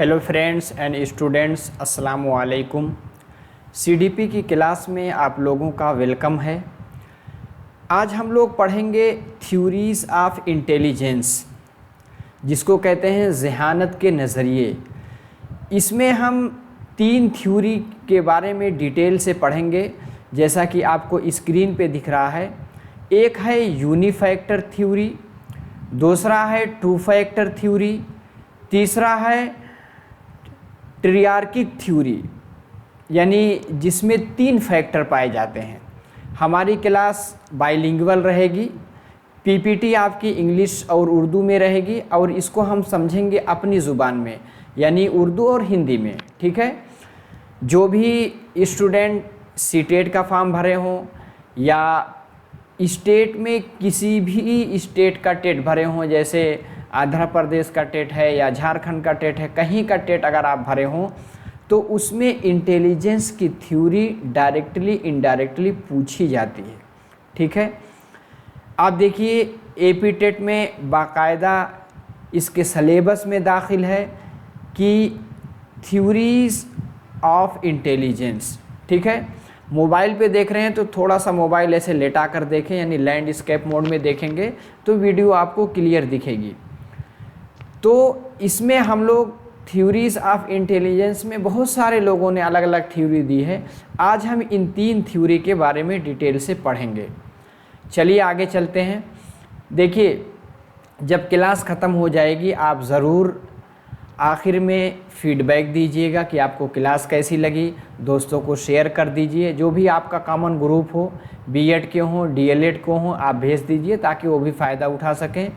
Hello friends and students, अस्सलाम वालेकुम। CDP की क्लास में आप लोगों का वेलकम है। आज हम लोग पढ़ेंगे थ्योरीज़ ऑफ इंटेलिजेंस, जिसको कहते हैं ज़हानत के नज़रिए। इसमें हम 3 थ्योरी के बारे में डिटेल से पढ़ेंगे, जैसा कि आपको स्क्रीन पे दिख रहा है। एक है यूनिफैक्टर थ्योरी, दूसरा है टू फैक्टर थ्योरी, तीसरा है ट्रियार्किक थ्योरी, यानी जिसमें 3 फैक्टर पाए जाते हैं। हमारी क्लास बाइलिंगुअल रहेगी, पीपीटी आपकी इंग्लिश और उर्दू में रहेगी और इसको हम समझेंगे अपनी ज़ुबान में, यानी उर्दू और हिंदी में। ठीक है। जो भी स्टूडेंट सीटेट का फॉर्म भरे हों या स्टेट में किसी भी स्टेट का टेट भरे हों, जैसे आंध्र प्रदेश का टेट है या झारखंड का टेट है, कहीं का टेट अगर आप भरे हों तो उसमें इंटेलिजेंस की थ्योरी डायरेक्टली इनडायरेक्टली पूछी जाती है। ठीक है। आप देखिए एपी टेट में बाकायदा इसके सलेबस में दाखिल है कि थ्योरीज ऑफ इंटेलिजेंस। ठीक है। मोबाइल पे देख रहे हैं तो थोड़ा सा मोबाइल ऐसे लेटा कर देखें, यानी लैंडस्केप मोड में देखेंगे तो वीडियो आपको क्लियर दिखेगी। तो इसमें हम लोग थ्योरीज ऑफ इंटेलिजेंस में बहुत सारे लोगों ने अलग अलग थ्योरी दी है। आज हम इन 3 थ्योरी के बारे में डिटेल से पढ़ेंगे। चलिए आगे चलते हैं। देखिए, जब क्लास ख़त्म हो जाएगी आप ज़रूर आखिर में फीडबैक दीजिएगा कि आपको क्लास कैसी लगी। दोस्तों को शेयर कर दीजिए, जो भी आपका कॉमन ग्रुप हो, बीएड के हों, डीएलएड को हों, आप भेज दीजिए ताकि वो भी फ़ायदा उठा सकें।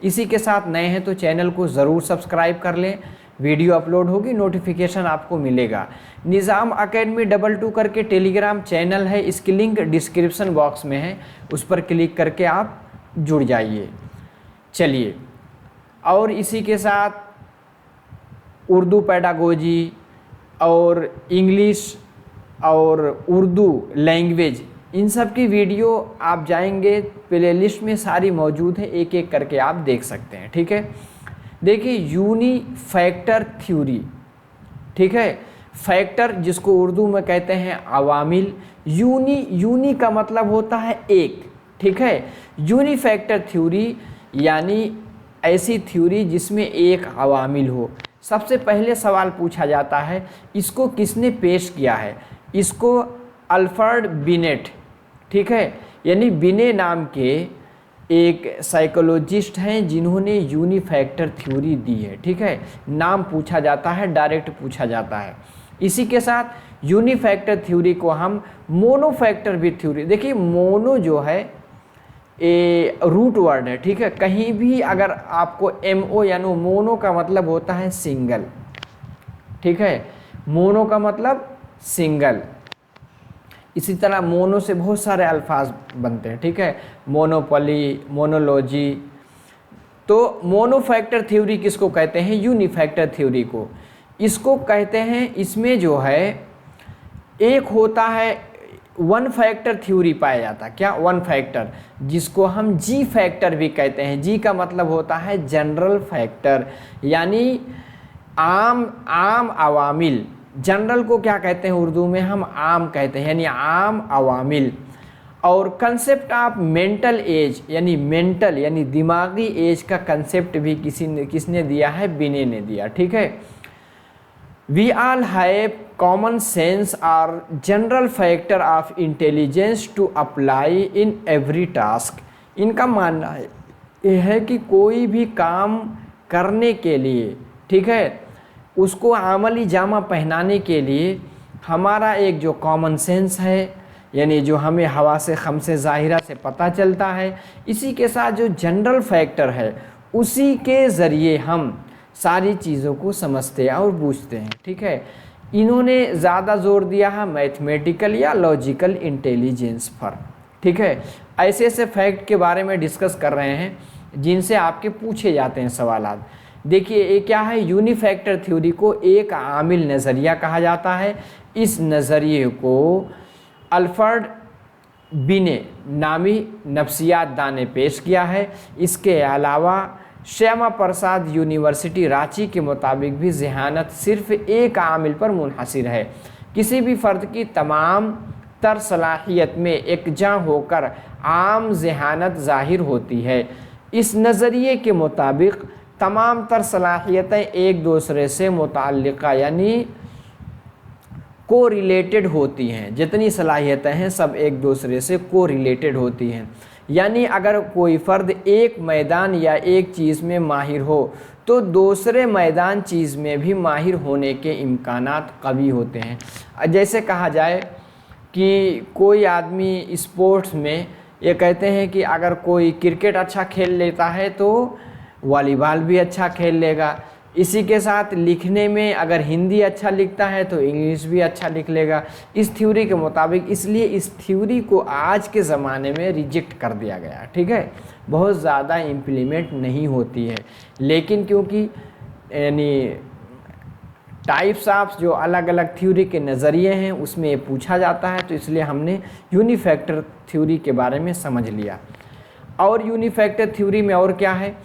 इसी के साथ नए हैं तो चैनल को ज़रूर सब्सक्राइब कर लें। वीडियो अपलोड होगी नोटिफिकेशन आपको मिलेगा। निज़ाम एकेडमी 22 करके टेलीग्राम चैनल है, इसकी लिंक डिस्क्रिप्शन बॉक्स में है, उस पर क्लिक करके आप जुड़ जाइए। चलिए, और इसी के साथ उर्दू पेडागोजी और इंग्लिश और उर्दू लैंग्वेज, इन सब की वीडियो आप जाएंगे प्लेलिस्ट में सारी मौजूद है, एक एक करके आप देख सकते हैं। ठीक है। देखिए, यूनिफैक्टर थ्योरी। ठीक है। फैक्टर जिसको उर्दू में कहते हैं अवामिल। यूनी का मतलब होता है एक। ठीक है। यूनिफैक्टर थ्योरी यानी ऐसी थ्योरी जिसमें एक अवामिल हो। सबसे पहले सवाल पूछा जाता है, इसको किसने पेश किया है? इसको अल्फ्रेड बिनेट, ठीक है, यानी बिने नाम के एक साइकोलॉजिस्ट हैं जिन्होंने यूनिफैक्टर थ्योरी दी है। ठीक है। नाम पूछा जाता है, डायरेक्ट पूछा जाता है। इसी के साथ यूनिफैक्टर थ्योरी को हम मोनोफैक्टर भी थ्योरी, देखिए मोनो जो है ए रूट वर्ड है। ठीक है। कहीं भी अगर आपको MO यानी मोनो का मतलब होता है सिंगल। ठीक है। मोनो का मतलब सिंगल। इसी तरह मोनो से बहुत सारे अल्फाज बनते हैं। ठीक है। मोनोपोली, मोनोलॉजी। तो मोनोफैक्टर थ्योरी किसको कहते हैं? यूनिफैक्टर थ्योरी को इसको कहते हैं। इसमें जो है एक होता है वन फैक्टर थ्योरी पाया जाता है। क्या? वन फैक्टर, जिसको हम जी फैक्टर भी कहते हैं। जी का मतलब होता है जनरल फैक्टर, यानी आम अवामिल। जनरल को क्या कहते हैं उर्दू में? हम आम कहते हैं, यानी आम अवामिल। और कंसेप्ट ऑफ मेंटल एज, यानी मेंटल यानी दिमागी एज का कंसेप्ट भी किसने दिया है? बिने ने दिया। ठीक है। We all have common sense और general factor of intelligence to apply in every task. इनका मानना है यह है कि कोई भी काम करने के लिए, ठीक है, उसको अमली जामा पहनाने के लिए हमारा एक जो कॉमन सेंस है, यानी जो हमें हवा से खमसे ज़ाहिरा से पता चलता है, इसी के साथ जो जनरल फैक्टर है उसी के ज़रिए हम सारी चीज़ों को समझते हैं और बूझते हैं। ठीक है। इन्होंने ज़्यादा जोर दिया है मैथमेटिकल या लॉजिकल इंटेलिजेंस पर। ठीक है। ऐसे ऐसे फैक्ट के बारे में डिस्कस कर रहे हैं जिनसे आपके पूछे जाते हैं सवालात। देखिए, ये क्या है? यूनिफैक्टर थ्योरी को एक आमिल नज़रिया कहा जाता है। इस नज़रिए को अल्फ्रेड बिने नामी नफ्सियात दान ने पेश किया है। इसके अलावा श्यामा प्रसाद यूनिवर्सिटी रांची के मुताबिक भी ज़हानत सिर्फ एक आमिल पर मुनहसिर है। किसी भी फ़र्द की तमाम तर सलाहियत में एकजा होकर आम ज़हानत ज़ाहिर होती है। इस नज़रिए के मुताबिक तमाम तर सलाहियतें एक दूसरे से मुताल्लिक़ा यानी को रिलेटेड होती हैं। जितनी सलाहियतें हैं सब एक दूसरे से को रिलेटेड होती हैं। यानी अगर कोई फ़र्द एक मैदान या एक चीज़ में माहिर हो तो दूसरे मैदान चीज़ में भी माहिर होने के इम्कानात कवी होते हैं। जैसे कहा जाए कि कोई आदमी स्पोर्ट्स में ये कहते हैं कि अगर कोई क्रिकेट अच्छा खेल लेता है तो वॉलीबॉल भी अच्छा खेल लेगा। इसी के साथ लिखने में अगर हिंदी अच्छा लिखता है तो इंग्लिश भी अच्छा लिख लेगा, इस थ्योरी के मुताबिक। इसलिए इस थ्योरी को आज के ज़माने में रिजेक्ट कर दिया गया, ठीक है, बहुत ज़्यादा इम्प्लीमेंट नहीं होती है। लेकिन क्योंकि यानी टाइप्स ऑफ जो अलग अलग थ्योरी के नज़रिए हैं उसमें पूछा जाता है, तो इसलिए हमने यूनिफैक्टर थ्योरी के बारे में समझ लिया। और यूनिफैक्टर थ्योरी में और क्या है,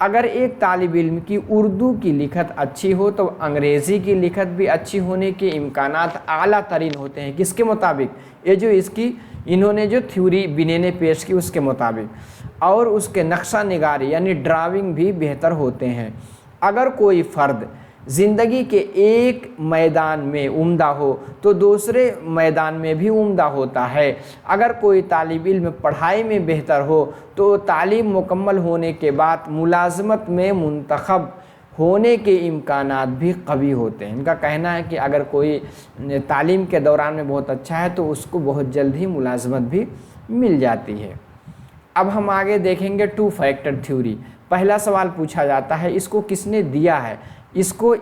अगर एक तालिब इल्म की उर्दू की लिखत अच्छी हो तो अंग्रेज़ी की लिखत भी अच्छी होने के इम्कानात आला तरीन होते हैं। किसके मुताबिक, ये जो इसकी इन्होंने जो थ्योरी बिने ने पेश की उसके मुताबिक। और उसके नक्शा निगारी यानी ड्राइंग भी बेहतर होते हैं। अगर कोई फ़र्द ज़िंदगी के एक मैदान में उम्दा हो तो दूसरे मैदान में भी उम्दा होता है। अगर कोई तालिब इल्म पढ़ाई में बेहतर हो तो तालीम मुकम्मल होने के बाद मुलाजमत में मुंतखब होने के इम्कानात भी कवी होते हैं। इनका कहना है कि अगर कोई तालीम के दौरान में बहुत अच्छा है तो उसको बहुत जल्द ही मुलाजमत भी मिल जाती है। अब हम आगे देखेंगे टू फैक्टर थ्योरी। पहला सवाल पूछा जाता है, इसको किसने दिया है? इसको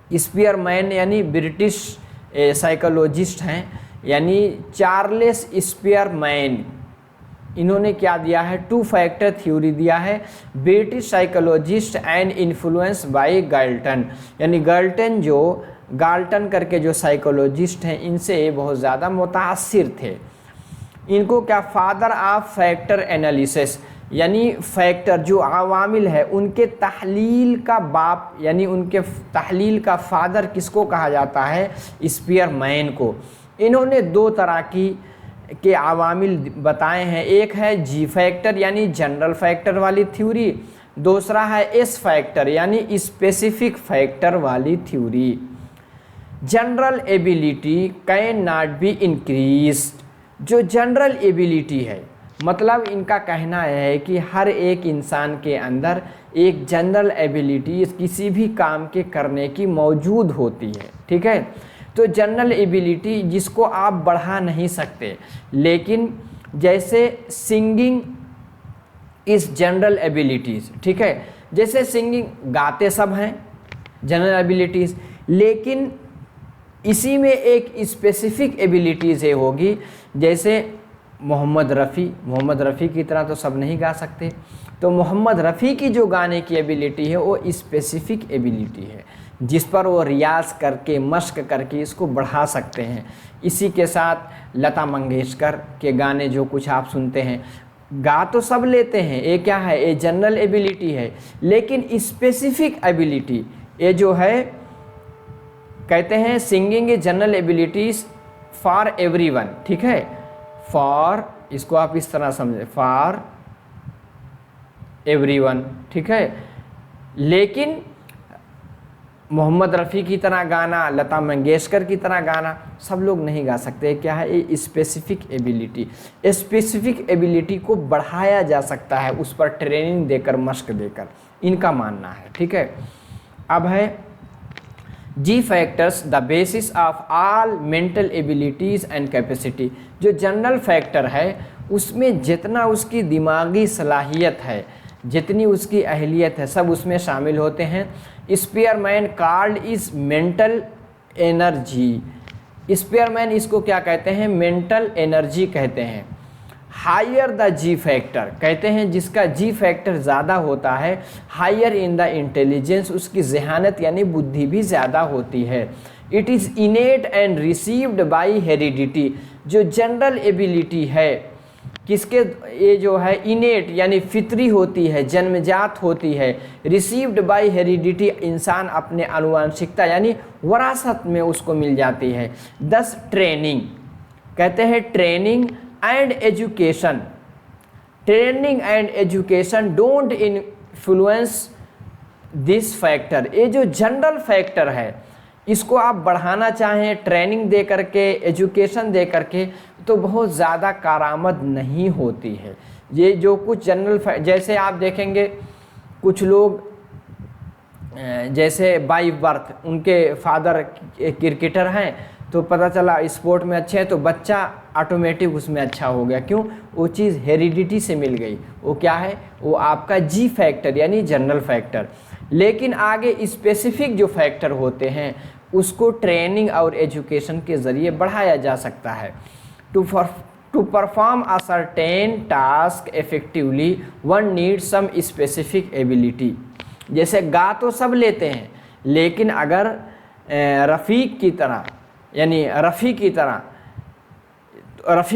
स्पीयरमैन यानी ब्रिटिश साइकोलॉजिस्ट हैं, यानी चार्ल्स स्पीयरमैन, इन्होंने क्या दिया है? टू फैक्टर थ्योरी दिया है। British psychologist and influence by Galton, यानी गाल्टन करके जो साइकोलॉजिस्ट हैं इनसे बहुत ज़्यादा मुतासिर थे। इनको क्या फादर ऑफ फैक्टर एनालिसिस, यानी फैक्टर जो अवामिल है उनके तहलील का बाप, यानी उनके तहलील का फादर किसको कहा जाता है? स्पीयरमैन को। इन्होंने दो तरह के अवामिल बताए हैं। एक है जी फैक्टर यानी जनरल फैक्टर वाली थ्योरी, दूसरा है एस फैक्टर यानी स्पेसिफिक फैक्टर वाली theory. General ability can not be increased, जो जनरल एबिलिटी है मतलब इनका कहना है कि हर एक इंसान के अंदर एक जनरल एबिलिटी किसी भी काम के करने की मौजूद होती है, ठीक है। तो जनरल एबिलिटी जिसको आप बढ़ा नहीं सकते, लेकिन जैसे सिंगिंग इस जनरल एबिलिटीज़, ठीक है, जैसे सिंगिंग गाते सब हैं जनरल एबिलिटीज़, लेकिन इसी में एक स्पेसिफिक एबिलिटीज़ है होगी। जैसे मोहम्मद रफ़ी की तरह तो सब नहीं गा सकते, तो मोहम्मद रफ़ी की जो गाने की एबिलिटी है वो स्पेसिफिक एबिलिटी है जिस पर वो रियाज़ करके मश्क करके इसको बढ़ा सकते हैं। इसी के साथ लता मंगेशकर के गाने जो कुछ आप सुनते हैं, गा तो सब लेते हैं, ये क्या है? ये जनरल एबिलिटी है, लेकिन स्पेसिफिक एबिलिटी ये जो है कहते हैं singing a general abilities for everyone, ठीक है। फॉर, इसको आप इस तरह समझें, फॉर एवरीवन, ठीक है। लेकिन मोहम्मद रफ़ी की तरह गाना, लता मंगेशकर की तरह गाना सब लोग नहीं गा सकते। क्या है? ये स्पेसिफिक एबिलिटी। स्पेसिफिक एबिलिटी को बढ़ाया जा सकता है उस पर ट्रेनिंग देकर, मश्क देकर, इनका मानना है, ठीक है। अब है G factors the basis of all mental abilities and capacity. जो जनरल फैक्टर है उसमें जितना उसकी दिमागी सलाहियत है, जितनी उसकी अहलियत है, सब उसमें शामिल होते हैं। Spearman called is mental energy, Spearman इसको क्या कहते हैं? मेंटल एनर्जी कहते हैं। हायर द जी फैक्टर, कहते हैं जिसका जी फैक्टर ज़्यादा होता है, हायर इन द इंटेलिजेंस, उसकी जहानत यानी बुद्धि भी ज़्यादा होती है। It is इनेट and received by heredity, जो जनरल एबिलिटी है किसके, ये जो है इनेट यानी फितरी होती है, जन्मजात होती है, रिसीव्ड बाय हेरिडिटी, इंसान अपने आनुवंशिकता यानी वरासत में उसको मिल जाती है। 10 ट्रेनिंग, कहते हैं training and education, training and education don't influence this factor. ये जो जनरल फैक्टर है इसको आप बढ़ाना चाहें ट्रेनिंग दे करके, एजुकेशन दे करके, तो बहुत ज़्यादा कारामद नहीं होती है। ये जो कुछ जनरल, जैसे आप देखेंगे कुछ लोग जैसे बाई बर्थ उनके फादर क्रिकेटर हैं, तो पता चला स्पोर्ट में अच्छे हैं तो बच्चा ऑटोमेटिक उसमें अच्छा हो गया। क्यों? वो चीज़ हेरिडिटी से मिल गई। वो क्या है? वो आपका जी फैक्टर यानी जनरल फैक्टर। लेकिन आगे स्पेसिफिक जो फैक्टर होते हैं उसको ट्रेनिंग और एजुकेशन के ज़रिए बढ़ाया जा सकता है। To perform a certain task effectively one need some specific ability. जैसे गा तो सब लेते हैं, लेकिन अगर रफ़ीक की तरह यानी रफ़ी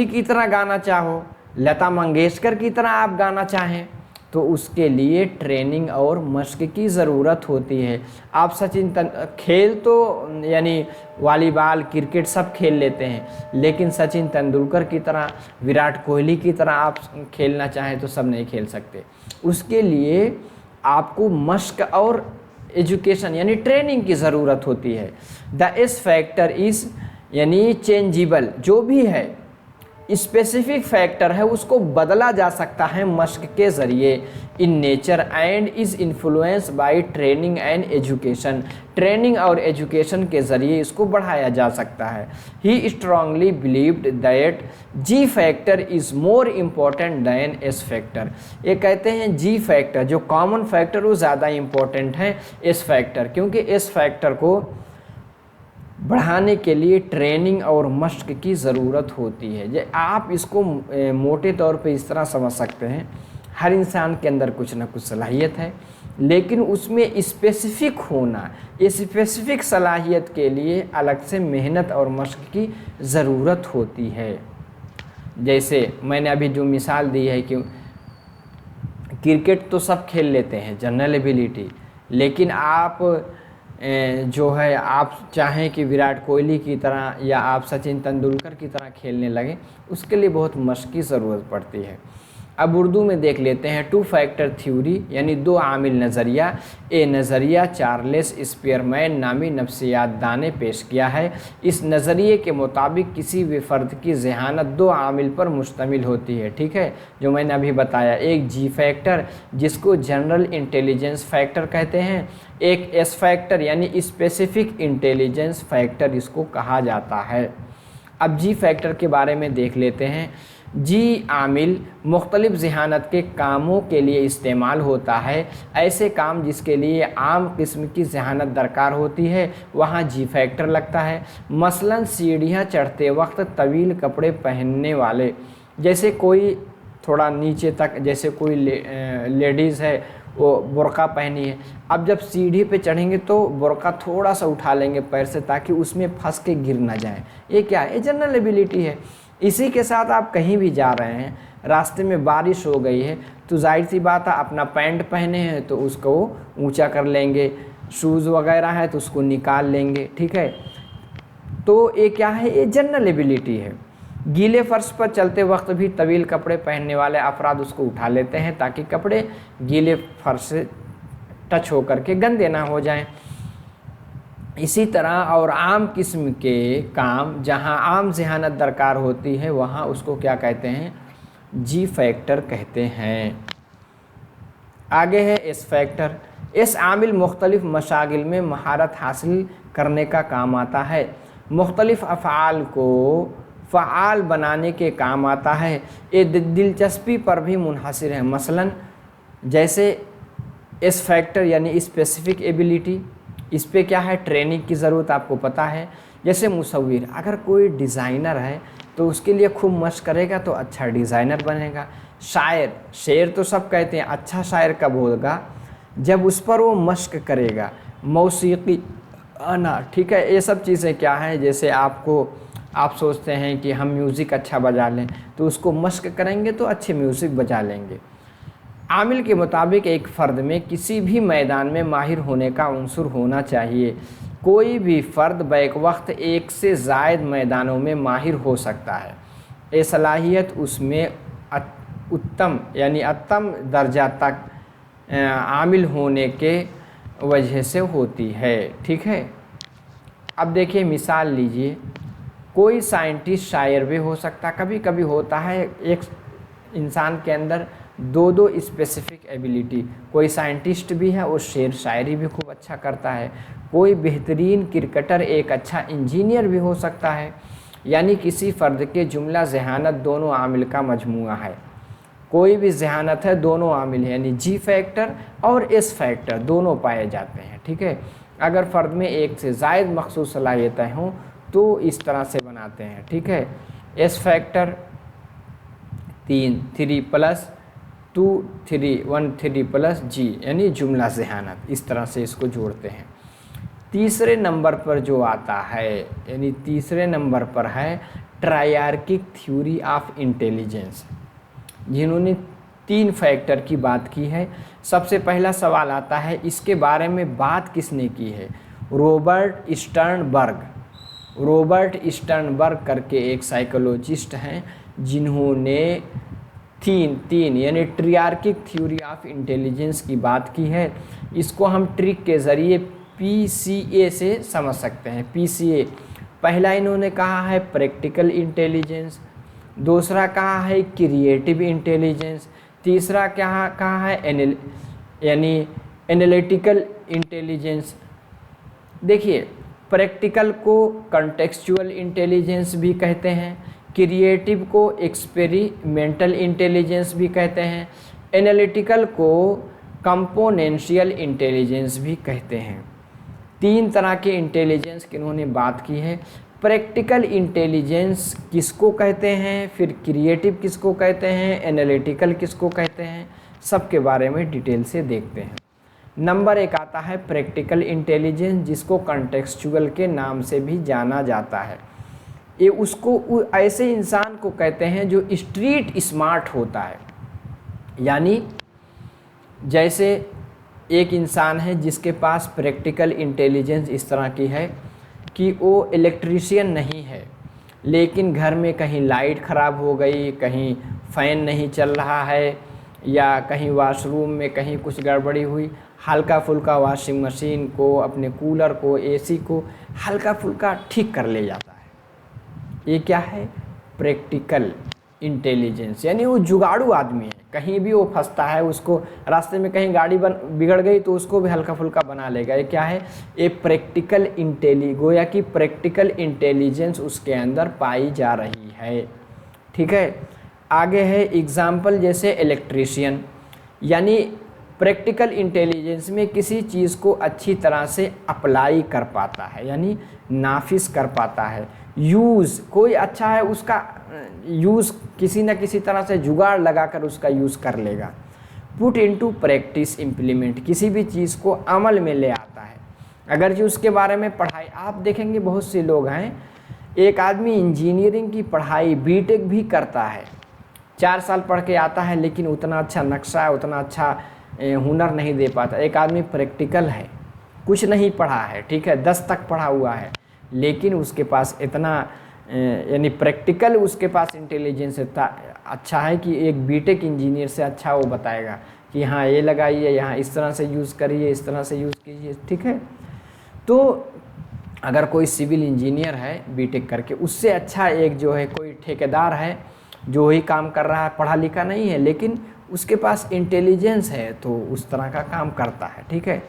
की तरह गाना चाहो, लता मंगेशकर की तरह आप गाना चाहें, तो उसके लिए ट्रेनिंग और मशक की ज़रूरत होती है। आप खेल तो यानी वॉलीबॉल, क्रिकेट सब खेल लेते हैं, लेकिन सचिन तेंदुलकर की तरह, विराट कोहली की तरह आप खेलना चाहें तो सब नहीं खेल सकते। उसके लिए आपको मशक और एजुकेशन यानी ट्रेनिंग की ज़रूरत होती है। द एस फैक्टर इज़ यानी चेंजिबल, जो भी है स्पेसिफिक फैक्टर है उसको बदला जा सकता है मशक के ज़रिए in nature and is influence by training and education. Training और एजुकेशन के ज़रिए इसको बढ़ाया जा सकता है। He strongly believed that G factor is more important than S factor. ये कहते हैं जी फैक्टर जो कॉमन फैक्टर वो ज़्यादा इम्पोर्टेंट है एस फैक्टर, क्योंकि एस फैक्टर को बढ़ाने के लिए ट्रेनिंग और मशक की ज़रूरत होती है। आप इसको मोटे तौर पे इस तरह समझ सकते हैं, हर इंसान के अंदर कुछ ना कुछ सलाहियत है, लेकिन उसमें स्पेसिफिक होना, स्पेसिफिक सलाहियत के लिए अलग से मेहनत और मशक की ज़रूरत होती है। जैसे मैंने अभी जो मिसाल दी है कि क्रिकेट तो सब खेल लेते हैं, जनरल एबिलिटी, लेकिन आप जो है आप चाहें कि विराट कोहली की तरह या आप सचिन तेंदुलकर की तरह खेलने लगें, उसके लिए बहुत मशक की ज़रूरत पड़ती है। अब उर्दू में देख लेते हैं टू फैक्टर थ्योरी यानी 2 आमिल नज़रिया। ए नज़रिया चार्ल्स स्पीयरमैन नामी नफ्सियातदान ने पेश किया है। इस नज़रिए के मुताबिक किसी भी फ़र्द की ज़हानत 2 आमिल पर मुश्तमिल होती है, ठीक है, जो मैंने अभी बताया। एक जी फैक्टर जिसको जनरल इंटेलिजेंस फैक्टर कहते हैं, एक एस फैक्टर यानी स्पेसिफिक इंटेलिजेंस फैक्टर इसको कहा जाता है। अब जी फैक्टर के बारे में देख लेते हैं। जी आमिल मुख्तलिफ ज़हानत के कामों के लिए इस्तेमाल होता है। ऐसे काम जिसके लिए आम किस्म की ज़हानत दरकार होती है वहाँ जी फैक्टर लगता है। मसलन सीढ़ियाँ चढ़ते वक्त तवील कपड़े पहनने वाले, जैसे कोई थोड़ा नीचे तक, जैसे कोई लेडीज़ है वो बुर्का पहनी है, अब जब सीढ़ी पे चढ़ेंगे तो बुर्का थोड़ा सा उठा लेंगे पैर से ताकि उसमें फंस के गिर ना जाए। ये क्या है? ये जनरल एबिलिटी है। इसी के साथ आप कहीं भी जा रहे हैं, रास्ते में बारिश हो गई है तो जाहिर सी बात है अपना पैंट पहने हैं तो उसको ऊंचा कर लेंगे, शूज़ वगैरह है तो उसको निकाल लेंगे, ठीक है। तो ये क्या है? ये जनरल एबिलिटी है। गीले फर्श पर चलते वक्त भी तवील कपड़े पहनने वाले अफराद उसको उठा लेते हैं ताकि कपड़े गीले फर्श से टच होकर के गंदे ना हो जाएं। इसी तरह और आम किस्म के काम जहां आम ज़हानत दरकार होती है वहां उसको क्या कहते हैं? जी फैक्टर कहते हैं। आगे है एस फैक्टर। एस आमिल मुख्तलिफ मशागिल में महारत हासिल करने का काम आता है, मुख्तलिफ अफ़आल को फ़आल बनाने के काम आता है। ये दिलचस्पी पर भी मुनहसिर है। मसलन जैसे एस फैक्टर यानी स्पेसिफिक एबिलिटी, इस पे क्या है? ट्रेनिंग की ज़रूरत, आपको पता है। जैसे मुसव्विर, अगर कोई डिज़ाइनर है तो उसके लिए खूब मशक करेगा तो अच्छा डिज़ाइनर बनेगा। शायर, शेर तो सब कहते हैं, अच्छा शायर कब होगा? जब उस पर वो मशक करेगा। मौसीकी आना, ठीक है, ये सब चीज़ें क्या हैं? जैसे आपको आप सोचते हैं कि हम म्यूज़िक अच्छा बजा लें, तो उसको मश्क करेंगे तो अच्छे म्यूज़िक बजा लेंगे। आमिल के मुताबिक एक फ़र्द में किसी भी मैदान में माहिर होने का उन्सुर होना चाहिए। कोई भी फ़र्द बैक वक्त एक से ज़ायद मैदानों में माहिर हो सकता है। ये सलाहियत उसमें उत्तम यानी अत्तम दर्जा तक आमिल होने के वजह से होती है। ठीक है, अब देखिए मिसाल लीजिए, कोई साइंटिस्ट शायर भी हो सकता, कभी कभी होता है एक इंसान के अंदर दो दो स्पेसिफिक एबिलिटी, कोई साइंटिस्ट भी है और शेर शायरी भी खूब अच्छा करता है, कोई बेहतरीन क्रिकेटर एक अच्छा इंजीनियर भी हो सकता है। यानी किसी फ़र्द के जुमला ज़हानत दोनों आमिल का मजमूआ है। कोई भी ज़हानत है दोनों आमिल है, यानी जी फैक्टर और एस फैक्टर दोनों पाए जाते हैं। ठीक है, अगर फ़र्द में एक से ज़ायद मखसूस सलाहियतें हों तो इस तरह से बनाते हैं। ठीक है, एस फैक्टर 3 प्लस 2 3 1 3 प्लस जी, यानी जुमला ज़हानत, इस तरह से इसको जोड़ते हैं। तीसरे नंबर पर जो आता है, यानी तीसरे नंबर पर है ट्रायर्किक थ्योरी ऑफ इंटेलिजेंस, जिन्होंने 3 फैक्टर की बात की है। सबसे पहला सवाल आता है, इसके बारे में बात किसने की है? रॉबर्ट स्टर्नबर्ग करके एक साइकोलॉजिस्ट हैं, जिन्होंने तीन यानी ट्रियार्किक थ्योरी ऑफ इंटेलिजेंस की बात की है। इसको हम ट्रिक के ज़रिए PCA से समझ सकते हैं। PCA, पहला इन्होंने कहा है प्रैक्टिकल इंटेलिजेंस, दूसरा कहा है क्रिएटिव इंटेलिजेंस, तीसरा क्या कहा है यानी एनालिटिकल इंटेलिजेंस। देखिए, प्रैक्टिकल को कॉन्टेक्सचुअल इंटेलिजेंस भी कहते हैं, क्रिएटिव को एक्सपेरिमेंटल इंटेलिजेंस भी कहते हैं, एनालिटिकल को कंपोनेंशियल इंटेलिजेंस भी कहते हैं। 3 तरह के इंटेलिजेंस की इन्होंने बात की है। प्रैक्टिकल इंटेलिजेंस किसको कहते हैं, फिर क्रिएटिव किसको कहते हैं, एनालिटिकल किसको कहते हैं, सबके बारे में डिटेल से देखते हैं। नंबर 1 आता है प्रैक्टिकल इंटेलिजेंस, जिसको कॉन्टेक्सचुअल के नाम से भी जाना जाता है। ये उसको ऐसे इंसान को कहते हैं जो स्ट्रीट स्मार्ट होता है। यानी जैसे एक इंसान है जिसके पास प्रैक्टिकल इंटेलिजेंस इस तरह की है कि वो इलेक्ट्रीशियन नहीं है, लेकिन घर में कहीं लाइट ख़राब हो गई, कहीं फ़ैन नहीं चल रहा है, या कहीं वॉशरूम में कहीं कुछ गड़बड़ी हुई, हल्का फुल्का वॉशिंग मशीन को, अपने कूलर को, AC को हल्का फुल्का ठीक कर ले जाता है। ये क्या है? प्रैक्टिकल इंटेलिजेंस, यानी वो जुगाड़ू आदमी है, कहीं भी वो फंसता है, उसको रास्ते में कहीं गाड़ी बिगड़ गई तो उसको भी हल्का फुल्का बना लेगा। ये क्या है? ये प्रैक्टिकल गोया कि प्रैक्टिकल इंटेलिजेंस उसके अंदर पाई जा रही है। ठीक है, आगे है एग्जाम्पल, जैसे इलेक्ट्रीशियन, यानी प्रैक्टिकल इंटेलिजेंस में किसी चीज़ को अच्छी तरह से अप्लाई कर पाता है, यानी नाफिज कर पाता है। यूज़, कोई अच्छा है उसका यूज़ किसी न किसी तरह से जुगाड़ लगाकर उसका यूज़ कर लेगा। पुट इनटू प्रैक्टिस, इम्प्लीमेंट, किसी भी चीज़ को अमल में ले आता है। अगर जो उसके बारे में पढ़ाई, आप देखेंगे बहुत से लोग हैं, एक आदमी इंजीनियरिंग की पढ़ाई बीटेक भी करता है, 4 साल पढ़ के आता है, लेकिन उतना अच्छा नक्शा, उतना अच्छा हुनर नहीं दे पाता। एक आदमी प्रैक्टिकल है, कुछ नहीं पढ़ा है, ठीक है, 10 तक पढ़ा हुआ है, लेकिन उसके पास इतना यानी प्रैक्टिकल उसके पास इंटेलिजेंस इतना अच्छा है कि एक बीटेक इंजीनियर से अच्छा वो बताएगा कि हाँ ये लगाइए, यहाँ इस तरह से यूज़ करिए, इस तरह से यूज़ कीजिए। ठीक है, तो अगर कोई सिविल इंजीनियर है बीटेक करके, उससे अच्छा एक जो है कोई ठेकेदार है जो ही काम कर रहा है, पढ़ा लिखा नहीं है, लेकिन उसके पास इंटेलिजेंस है, तो उस तरह का काम करता है। ठीक है,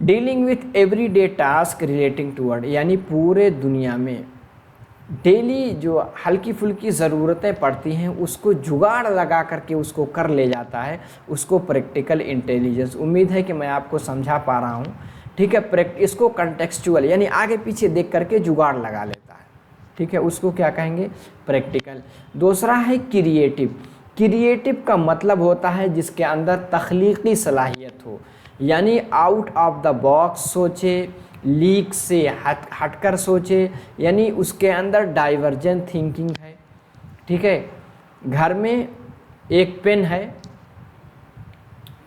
dealing with everyday task relating to word, यानी पूरे दुनिया में डेली जो हल्की फुल्की ज़रूरतें पड़ती हैं उसको जुगाड़ लगा करके उसको कर ले जाता है, उसको प्रैक्टिकल इंटेलिजेंस। उम्मीद है कि मैं आपको समझा पा रहा हूँ। ठीक है, इसको कॉन्टेक्सचुअल, यानी आगे पीछे देख करके जुगाड़ लगा लेता है। ठीक है, उसको क्या कहेंगे? प्रैक्टिकल। दूसरा है क्रिएटिव। क्रिएटिव का मतलब होता है जिसके अंदर तख्लीकी सलाहियत हो, यानी आउट ऑफ द बॉक्स सोचे, लीक से हटकर सोचे, यानी उसके अंदर डाइवर्जेंट थिंकिंग है। ठीक है, घर में एक पेन है,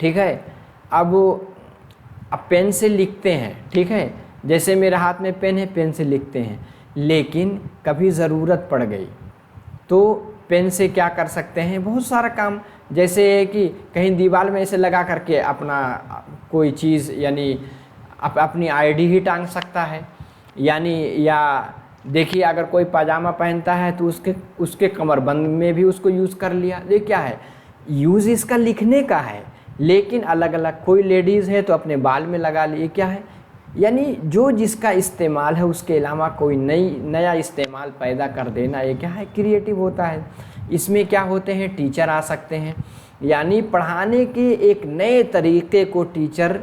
ठीक है, अब पेन से लिखते हैं, ठीक है, जैसे मेरे हाथ में पेन है, पेन से लिखते हैं, लेकिन कभी ज़रूरत पड़ गई तो पेन से क्या कर सकते हैं, बहुत सारा काम, जैसे कि कहीं दीवार में ऐसे लगा करके अपना कोई चीज़, यानी अपनी आईडी ही टांग सकता है, यानी या देखिए अगर कोई पाजामा पहनता है तो उसके कमरबंद में भी उसको यूज़ कर लिया। ये क्या है, यूज़ इसका लिखने का है, लेकिन अलग अलग, कोई लेडीज़ है तो अपने बाल में लगा लिए, क्या है, यानी जो जिसका इस्तेमाल है उसके अलावा कोई नया इस्तेमाल पैदा कर देना, ये क्या है, क्रिएटिव होता है। इसमें क्या होते हैं, टीचर आ सकते हैं, यानी पढ़ाने के एक नए तरीके को टीचर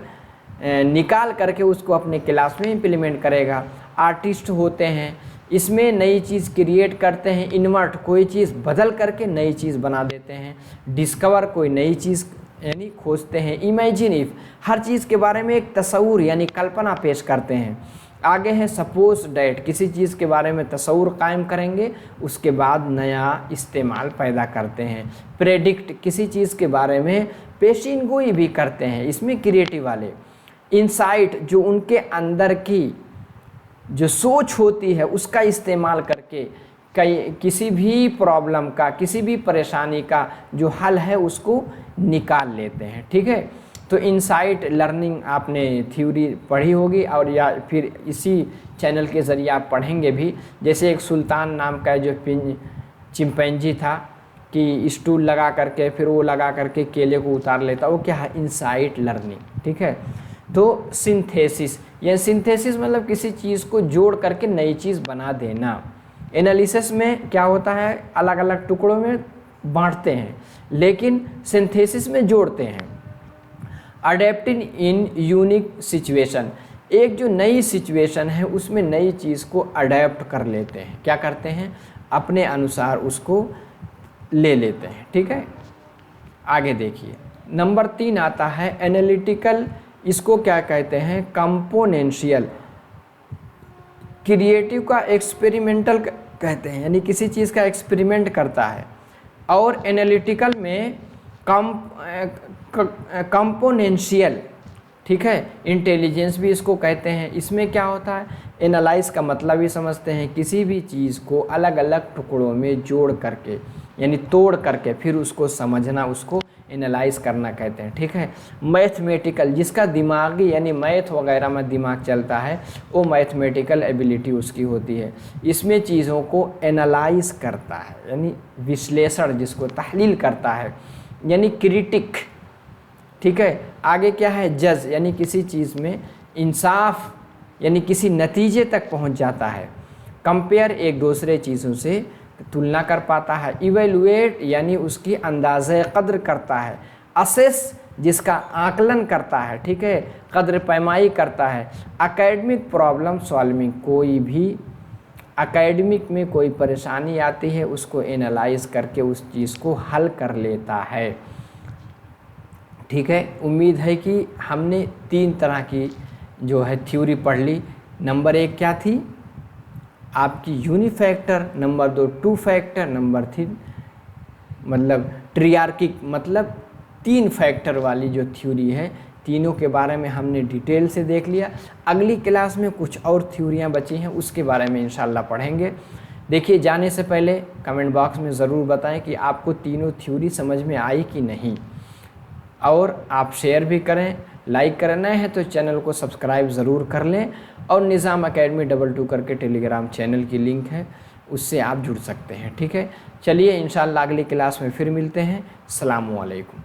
निकाल करके उसको अपने क्लास में इम्प्लीमेंट करेगा। आर्टिस्ट होते हैं, इसमें नई चीज़ क्रिएट करते हैं, इन्वर्ट, कोई चीज़ बदल करके नई चीज़ बना देते हैं। डिस्कवर, कोई नई चीज़ यानी खोजते हैं। इमेजिन इफ, हर चीज़ के बारे में एक तस्वूर यानी कल्पना पेश करते हैं। आगे है सपोज डैट, किसी चीज़ के बारे में तस्वूर कायम करेंगे, उसके बाद नया इस्तेमाल पैदा करते हैं। प्रेडिक्ट, किसी चीज़ के बारे में पेशिन गोई भी करते हैं, इसमें क्रिएटिव वाले। इंसाइट, जो उनके अंदर की जो सोच होती है उसका इस्तेमाल करके किसी भी प्रॉब्लम का, किसी भी परेशानी का जो हल है उसको निकाल लेते हैं। ठीक है, तो इनसाइट लर्निंग आपने थ्योरी पढ़ी होगी, और या फिर इसी चैनल के ज़रिए आप पढ़ेंगे भी। जैसे एक सुल्तान नाम का जो चिंपैंजी था कि स्टूल लगा करके फिर वो लगा करके केले को उतार लेता, वो क्या है, इनसाइट लर्निंग। ठीक है, तो सिंथेसिस, यह सिंथेसिस मतलब किसी चीज़ को जोड़ करके नई चीज़ बना देना। एनालिसिस में क्या होता है, अलग अलग टुकड़ों में बांटते हैं, लेकिन सिंथेसिस में जोड़ते हैं। अडेप्टिंग इन यूनिक सिचुएशन, एक जो नई सिचुएशन है उसमें नई चीज़ को अडेप्ट कर लेते हैं, क्या करते हैं, अपने अनुसार उसको ले लेते हैं। ठीक है, आगे देखिए, नंबर 3 आता है एनालिटिकल, इसको क्या कहते हैं, कंपोनेंशियल। क्रिएटिव का एक्सपेरिमेंटल कहते हैं, यानी किसी चीज़ का एक्सपेरिमेंट करता है, और एनालिटिकल में कंपोनेंशियल। ठीक है, इंटेलिजेंस भी इसको कहते हैं। इसमें क्या होता है, एनालाइज का मतलब ही समझते हैं, किसी भी चीज़ को अलग अलग टुकड़ों में जोड़ करके यानी तोड़ करके फिर उसको समझना, उसको एनालाइज करना कहते हैं। ठीक है, मैथमेटिकल, जिसका दिमागी यानी मैथ वगैरह में दिमाग चलता है, वो मैथमेटिकल एबिलिटी उसकी होती है। इसमें चीज़ों को एनालाइज करता है, यानी विश्लेषण, जिसको तहलील करता है, यानी क्रिटिक। ठीक है, आगे क्या है, जज, यानी किसी चीज़ में इंसाफ यानी किसी नतीजे तक पहुंच जाता है। कंपेयर, एक दूसरे चीज़ों से तुलना कर पाता है। इवेलुएट, यानी उसकी अंदाज़े कद्र करता है। असेस, जिसका आकलन करता है। ठीक है, कद्र पैमाई करता है। एकेडमिक प्रॉब्लम सॉल्विंग, कोई भी एकेडमिक में कोई परेशानी आती है उसको एनालाइज करके उस चीज़ को हल कर लेता है। ठीक है, उम्मीद है कि हमने 3 तरह की जो है थ्योरी पढ़ ली। नंबर 1 क्या थी आपकी, यूनिफैक्टर, नंबर 2 टू फैक्टर, नंबर 3 मतलब ट्रियार्किक, मतलब 3 फैक्टर वाली जो थ्योरी है, तीनों के बारे में हमने डिटेल से देख लिया। अगली क्लास में कुछ और थ्योरियाँ बची हैं, उसके बारे में इंशाल्लाह पढ़ेंगे। देखिए, जाने से पहले कमेंट बॉक्स में ज़रूर बताएं कि आपको तीनों थ्योरी समझ में आई कि नहीं, और आप शेयर भी करें, लाइक करें। नए हैं तो चैनल को सब्सक्राइब ज़रूर कर लें, और निज़ाम अकेडमी 22 करके टेलीग्राम चैनल की लिंक है, उससे आप जुड़ सकते हैं। ठीक है, चलिए इंशाल्लाह अगली क्लास में फिर मिलते हैं। अस्सलामु अलैकुम।